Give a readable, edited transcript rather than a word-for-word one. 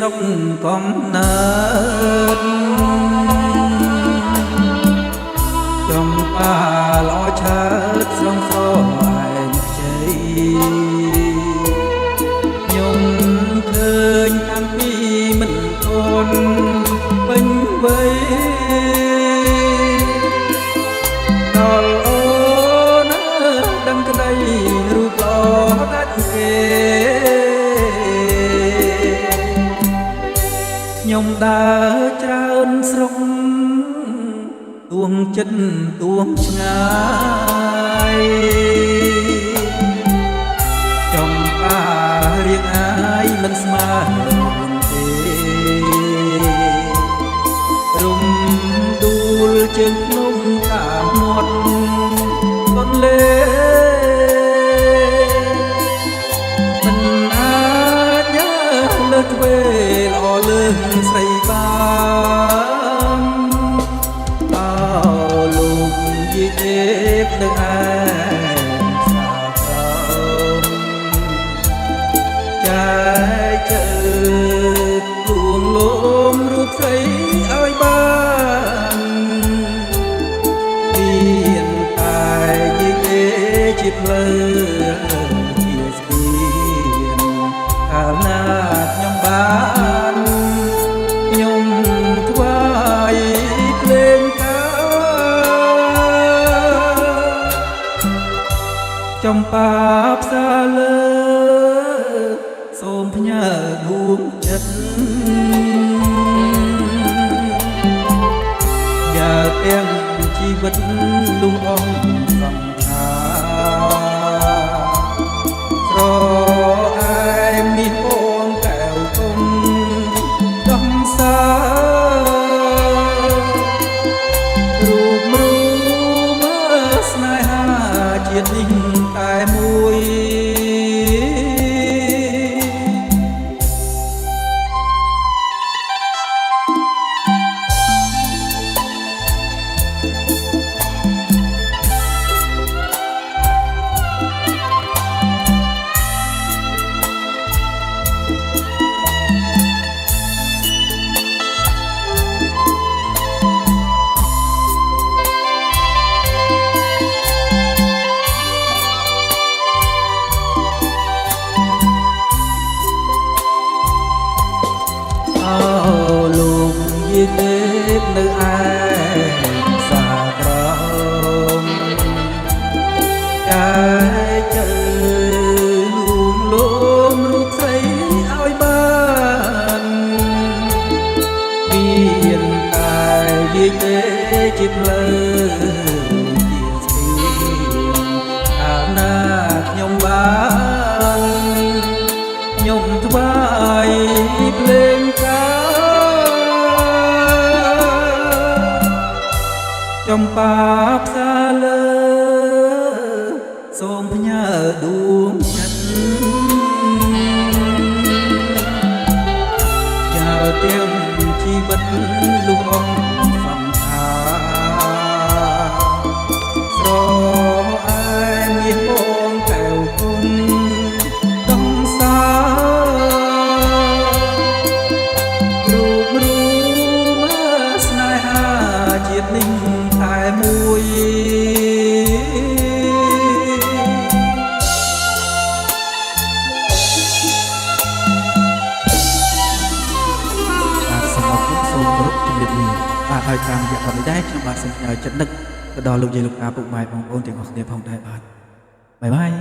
ស្រុកកំណើតចំបាល្អឆើតស្រងស្រឯងខ្ចីខ្ញុំឃើញតាំងពីមិនខនពេញវ័យដល់អូនដឹងក្តីរូបល្អដាច់គេខ្ញុំដើរច្រើនស្រុកទួងចិត្តទួងឆ្ងាយចំបារៀងអាយមិនស្មើទេរុំដួលជើងភ្នំតាមមាត់ទន្លេមិនអាចញ៉ាលើទ្វេល្អលើស្រីបានអោលោកយាយទេពនៅឯសាក្រមចាយជើគួងលោមរូបស្រីឲ្យបានមានតែយាយទេជាភ្លើជាស្ពានកាលណាខ្ញុំបានខ្ញុំថ្វាយភ្លេងចំបាផ្សារលើសូមផ្ញើដួងចិត្តយ៉ាទាំងជីវិតលុះអស់សង្ខារស្រែមនេះអូនកែវគុំដំសារូបមើលស្នេហាជាតិនេះតែមួយលោកយាយទេពនៅឯសាក្រមកាយជើលួងលោមរូបស្រីឲ្យបានមានតែយាយទេជាភ្លើជាស្ពានកាលណាខ្ញុំបានខ្ញុំថ្វាយភ្លេងចំបាផ្សារលើសូមផ្ញើដួងចិត្តចាទាំងជីវិតលុះអស់សង្ខារស្រែមមាសបងកែវគុំដំសារូបមើលស្នេហាជាតិនេះតែមួយសូមអរគុណសូមគោរពជំរាបលាបាទហើយតាមរយៈបទនេះដែរខ្ញុំបាទសូមផ្ញើចិត្តនឹកទៅដល់លោកយាយលោកតាពុកម៉ែបងប្អូនទាំងអស់គ្នាផងដែរបាទបាយបាយ